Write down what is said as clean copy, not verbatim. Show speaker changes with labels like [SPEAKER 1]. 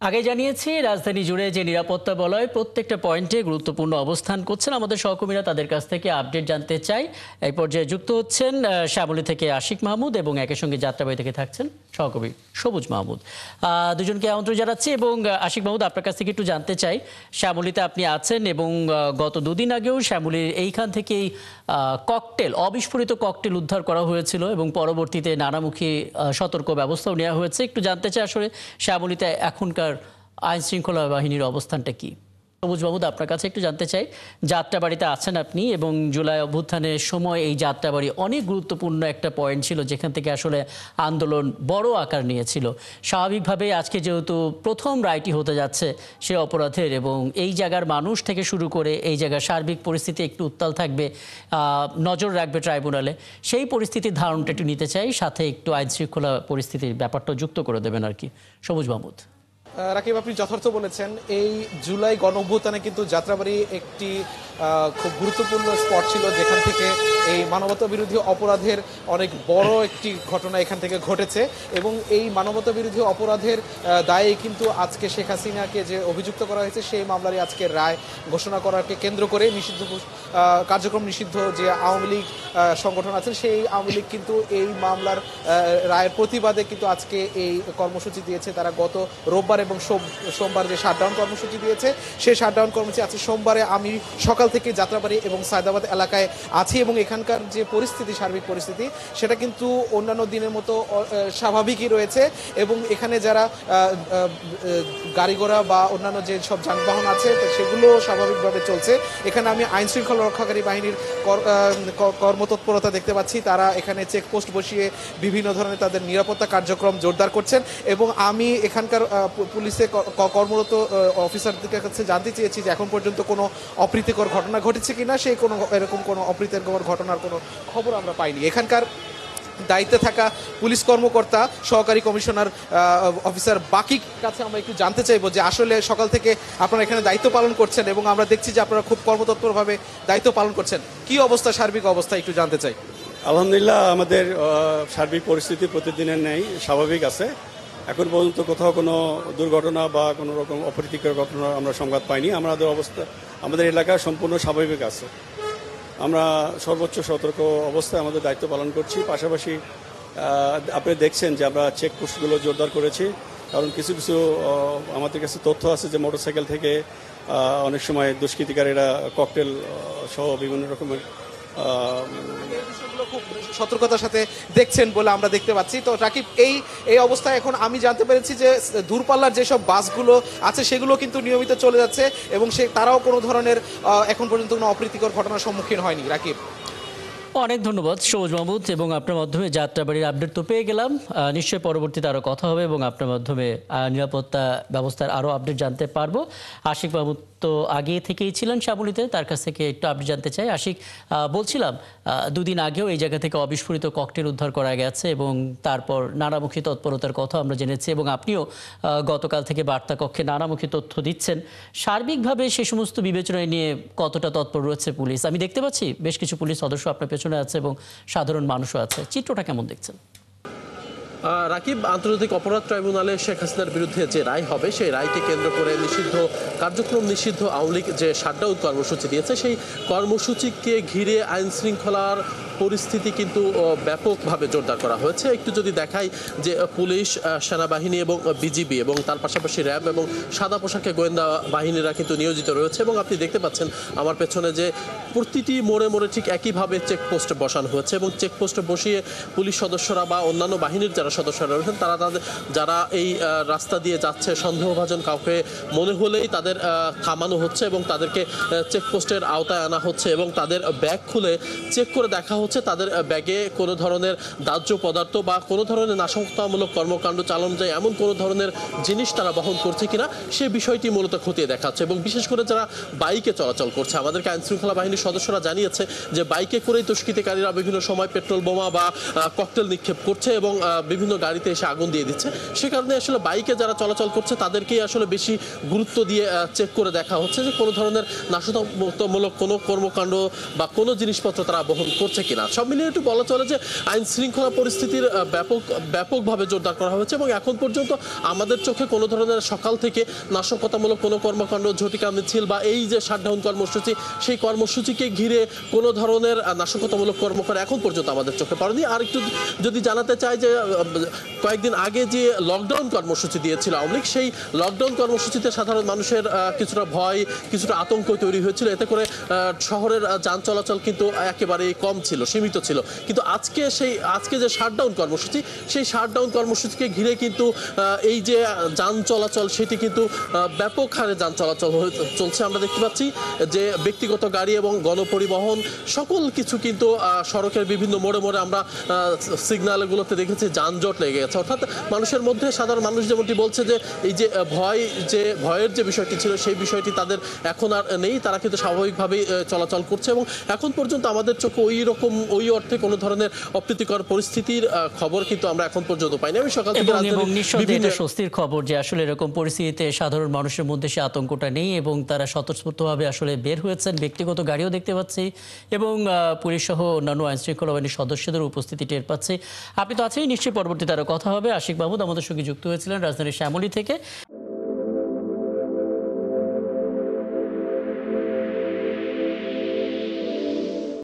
[SPEAKER 1] আগে জানিয়েছি রাজধানী জুড়ে যে নিরাপত্তা বলয় প্রত্যেকটা পয়েন্টে গুরুত্বপূর্ণ অবস্থান করছেন আমাদের সহকর্মীরা। তাদের কাছ থেকে আপডেট জানতে চাই। এই পর্যায়ে যুক্ত হচ্ছেন শ্যামলী থেকে আশিক মাহমুদ এবং একই সঙ্গে যাত্রাবাড়ি থেকে থাকছেন সহকর্মী সবুজ মাহমুদ। দুজনকে আমন্ত্রণ জানাচ্ছি এবং আশিক মাহমুদ, আপনার কাছ থেকে একটু জানতে চাই, শ্যামলীতে আপনি আছেন এবং গত দুদিন আগেও শ্যামলীর এইখান থেকেই ককটেল, অবিস্ফোরিত ককটেল উদ্ধার করা হয়েছিল এবং পরবর্তীতে নানামুখী সতর্ক ব্যবস্থাও নেওয়া হয়েছে। একটু জানতে চাই আসলে শ্যামলীতে এখনকার আইন শৃঙ্খলা বাহিনীর অবস্থানটা কি? সবুজ মাহমুদ, আপনার কাছে একটু জানতে চাই, যাত্রাবাড়িতে আছেন আপনি এবং জুলাই অভ্যুত্থানের সময় এই যাত্রাবাড়ি অনেক গুরুত্বপূর্ণ একটা পয়েন্ট ছিল যেখান থেকে আসলে আন্দোলন বড় আকার নিয়েছিল। স্বাভাবিকভাবে আজকে যেহেতু প্রথম রায়টি হতে যাচ্ছে সে অপরাধের এবং এই জায়গার মানুষ থেকে শুরু করে এই জায়গার সার্বিক পরিস্থিতি একটু উত্তাল থাকবে, নজর রাখবে ট্রাইব্যুনালে, সেই পরিস্থিতির ধারণটা একটু নিতে চাই, সাথে একটু আইন শৃঙ্খলা পরিস্থিতির ব্যাপারটা যুক্ত করে দেবেন আর কি। সবুজ মাহমুদ।
[SPEAKER 2] রাকিব, আপনি যথার্থ বলেছেন। এই জুলাই গণঅভ্যুত্থানে কিন্তু যাত্রাবাড়ি একটি খুব গুরুত্বপূর্ণ স্পট ছিল যেখান থেকে এই মানবতা বিরোধী অপরাধের অনেক বড় একটি ঘটনা এখান থেকে ঘটেছে এবং এই মানবতা বিরোধী অপরাধের দায়ে কিন্তু আজকে শেখ হাসিনাকে যে অভিযুক্ত করা হয়েছে সেই মামলারই আজকে রায় ঘোষণা করাকে কেন্দ্র করে নিষিদ্ধ কার্যক্রম নিষিদ্ধ যে আওয়ামী লীগ সংগঠন আছে সেই আওয়ামী লীগ কিন্তু এই মামলার রায়ের প্রতিবাদে কিন্তু আজকে এই কর্মসূচি দিয়েছে। তারা গত রোববার এবং সোমবার যে শাটডাউন কর্মসূচি দিয়েছে সেই শাটডাউন কর্মসূচি আছে সোমবারে। আমি সকাল থেকে যাত্রাবাড়ি এবং সায়দাবাদ এলাকায় আছি এবং এখানকার যে পরিস্থিতি, সার্বিক পরিস্থিতি, সেটা কিন্তু অন্যান্য দিনের মতো স্বাভাবিকই রয়েছে এবং এখানে যারা গাড়ি ঘোড়া বা অন্যান্য যে সব যানবাহন আছে সেগুলো স্বাভাবিকভাবে চলছে। এখানে আমি আইন শৃঙ্খলা রক্ষাকারী বাহিনীর কর্মতৎপরতা দেখতে পাচ্ছি। তারা এখানে চেকপোস্ট বসিয়ে বিভিন্ন ধরনের তাদের নিরাপত্তা কার্যক্রম জোরদার করছেন এবং আমি এখানকার পুলিশে কর্মরত অফিসারদের কাছে জানতে চেয়েছি যে এখন পর্যন্ত কোনো অপ্রীতিকর ঘটনা ঘটেছে কিনা। সেই কোনো এরকম কোনো অপ্রীতিকর ঘটনার কোনো খবর আমরা পাইনি। এখানকার দায়িত্বে থাকা পুলিশ কর্মকর্তা সহকারী কমিশনার অফিসার বাকির কাছে আমরা একটু জানতে চাইবো যে আসলে সকাল থেকে আপনারা এখানে দায়িত্ব পালন করছেন এবং আমরা দেখছি যে আপনারা খুব কর্মতৎপরভাবে দায়িত্ব পালন করছেন। কি অবস্থা, সার্বিক অবস্থা একটু জানতে চাই।
[SPEAKER 3] আলহামদুলিল্লাহ, আমাদের সার্বিক পরিস্থিতি প্রতিদিনের ন্যায় স্বাভাবিক আছে। এখন পর্যন্ত কোথাও কোনো দুর্ঘটনা বা কোনো রকম অপ্রীতিকর ঘটনা আমরা সংবাদ পাইনি। আমাদের এলাকা সম্পূর্ণ স্বাভাবিক আছে। আমরা সর্বোচ্চ সতর্ক অবস্থায় আমাদের দায়িত্ব পালন করছি। পাশাপাশি আপনি দেখছেন যে আমরা চেকপোস্টগুলো জোরদার করেছি, কারণ কিছু কিছু আমাদের কাছে তথ্য আছে যে মোটরসাইকেল থেকে অনেক সময় দুষ্কৃতিকারীরা ককটেল সহ বিভিন্ন রকমের
[SPEAKER 2] খুব সতর্কতার সাথে দেখছেন বলে আমরা দেখতে পাচ্ছি। তো রাকিব, এই অবস্থায় এখন আমি জানতে পেরেছি যে দূরপাল্লার যেসব বাসগুলো আছে সেগুলো কিন্তু নিয়মিত চলে যাচ্ছে এবং তারাও কোনো ধরনের এখন পর্যন্ত কোনো অপ্রীতিকর ঘটনার সম্মুখীন হয়নি। রাকিব,
[SPEAKER 1] অনেক ধন্যবাদ সবুজ মাহমুদ এবং আপনার মাধ্যমে যাত্রাবাড়ির আপডেট তো পেয়ে গেলাম। নিশ্চয়ই পরবর্তীতে আরও কথা হবে এবং আপনার মাধ্যমে নিরাপত্তা ব্যবস্থার আরও আপডেট জানতে পারবো। আশিক মাহমুদ তো আগে থেকেই ছিলেন শ্যামলীতে, তার কাছ থেকে একটু আপডেট জানতে চাই। আশিক, বলছিলাম দুদিন আগেও এই জায়গা থেকে অবিস্ফোরিত ককটেল উদ্ধার করা গেছে এবং তারপর নানামুখী তৎপরতার কথা আমরা জেনেছি এবং আপনিও গতকাল থেকে বার্তা কক্ষে নানামুখী তথ্য দিচ্ছেন। সার্বিকভাবে সে সমস্ত বিবেচনায় নিয়ে কতটা তৎপর রয়েছে পুলিশ? আমি দেখতে পাচ্ছি বেশ কিছু পুলিশ সদস্য আপনার পেছনে আছে এবং সাধারণ মানুষও আছে, চিত্রটা কেমন দেখছেন?
[SPEAKER 4] রাকিব, আন্তর্জাতিক অপরাধ ট্রাইব্যুনালে শেখ হাসিনার বিরুদ্ধে যে রায় হবে সেই রায়কে কেন্দ্র করে নিষিদ্ধ আওয়ামী লীগ যে শাটডাউন কর্মসূচি দিয়েছে সেই কর্মসূচিকে ঘিরে আইন শৃঙ্খলার পরিস্থিতি কিন্তু ব্যাপকভাবে জোরদার করা হয়েছে। একটু যদি দেখাই যে পুলিশ, সেনাবাহিনী এবং বিজিবি এবং তার পাশাপাশি র্যাব এবং সাদা পোশাকে গোয়েন্দা বাহিনীরা কিন্তু নিয়োজিত রয়েছে এবং আপনি দেখতে পাচ্ছেন আমার পেছনে যে প্রতিটি মোড়ে মোড়ে ঠিক একইভাবে চেকপোস্ট বসানো হয়েছে এবং চেকপোস্টে বসিয়ে পুলিশ সদস্যরা বা অন্যান্য বাহিনীর যারা সদস্যরা রয়েছেন তারা যারা এই রাস্তা দিয়ে যাচ্ছে সন্দেহভাজন কাউকে মনে হলেই তাদের থামানো হচ্ছে এবং তাদেরকে চেকপোস্টের আওতায় আনা হচ্ছে এবং তাদের ব্যাগ খুলে চেক করে দেখা হচ্ছে তাদের ব্যাগে কোনো ধরনের দাহ্য পদার্থ বা কোনো ধরনের নাশকতামূলক কর্মকাণ্ড চালানো যায় এমন কোনো ধরনের জিনিস তারা বহন করছে কিনা সে বিষয়টি মূলত খতিয়ে দেখাচ্ছে। এবং বিশেষ করে যারা বাইকে চলাচল করছে, আমাদেরকে আইন শৃঙ্খলা বাহিনীর সদস্যরা জানিয়েছে যে বাইকে করেই দুষ্কৃতিকারীরা বিভিন্ন সময় পেট্রোল বোমা বা ককটেল নিক্ষেপ করছে এবং বিভিন্ন গাড়িতে এসে আগুন দিয়ে দিচ্ছে। সে কারণে আসলে বাইকে যারা চলাচল করছে তাদেরকেই আসলে বেশি গুরুত্ব দিয়ে চেক করে দেখা হচ্ছে যে কোনো ধরনের নাশকতামূলক কোনো কর্মকাণ্ড বা কোনো জিনিসপত্র তারা বহন করছে কিনা। কিনা। সব মিলিয়ে একটু বলা চলে যে আইন শৃঙ্খলা পরিস্থিতির ব্যাপকভাবে জোরদার করা হয়েছে এবং এখন পর্যন্ত আমাদের চোখে কোনো ধরনের সকাল থেকে নাশকতামূলক কোনো কর্মকাণ্ড, ঝটিকা মিছিল বা এই যে শাটডাউন কর্মসূচি, সেই কর্মসূচিকে ঘিরে কোনো ধরনের নাশকতামূলক কর্মকাণ্ড এখন পর্যন্ত আমাদের চোখে পড়েনি। আর একটু যদি জানাতে চাই যে কয়েকদিন আগে যে লকডাউন কর্মসূচি দিয়েছিল আওয়ামী লীগ, সেই লকডাউন কর্মসূচিতে সাধারণ মানুষের কিছুটা ভয়, কিছুটা আতঙ্ক তৈরি হয়েছিল। এতে করে শহরের যান চলাচল কিন্তু একেবারেই কম ছিল, সীমিত ছিল। কিন্তু আজকে যে শাটডাউন কর্মসূচি, সেই শাটডাউন কর্মসূচিকে ঘিরে কিন্তু এই যে যান চলাচল, সেটি কিন্তু ব্যাপক হারে যান চলাচল চলছে। আমরা দেখতে পাচ্ছি যে ব্যক্তিগত গাড়ি এবং গণপরিবহন সকল কিছু কিন্তু সড়কের বিভিন্ন মোড়ে মোড়ে আমরা সিগন্যালগুলোতে দেখেছি যানজট লেগে গেছে। অর্থাৎ মানুষের মধ্যে, সাধারণ মানুষ যেমনটি বলছে যে এই যে ভয়ের যে বিষয়টি ছিল, সেই বিষয়টি তাদের এখন আর নেই। তারা কিন্তু স্বাভাবিকভাবেই চলাচল করছে এবং এখন পর্যন্ত আমাদের চোখে ওই অর্থে কোনো ধরনের অপ্রীতিকর পরিস্থিতির খবর কিন্তু আমরা এখন পর্যন্ত পাইনি। আমি সকাল থেকে
[SPEAKER 1] এবং নিঃসন্দেহে এটা স্বস্তির খবর যে আসলে এরকম পরিস্থিতিতে সাধারণ মানুষের মধ্যে সে আতঙ্কটা নেই এবং তারা স্বতঃস্ফূর্তভাবে আসলে বের হয়েছেন। ব্যক্তিগত গাড়িও দেখতে পাচ্ছি এবং পুলিশ সহ অন্যান্য আইন শৃঙ্খলা বাহিনীর সদস্যদের উপস্থিতি টের পাচ্ছি। আপনি তো আছেন, নিশ্চয়ই পরবর্তীতে আরও কথা হবে। আশিক মাহমুদ আমাদের সঙ্গে যুক্ত হয়েছিলেন রাজধানীর শ্যামলী থেকে।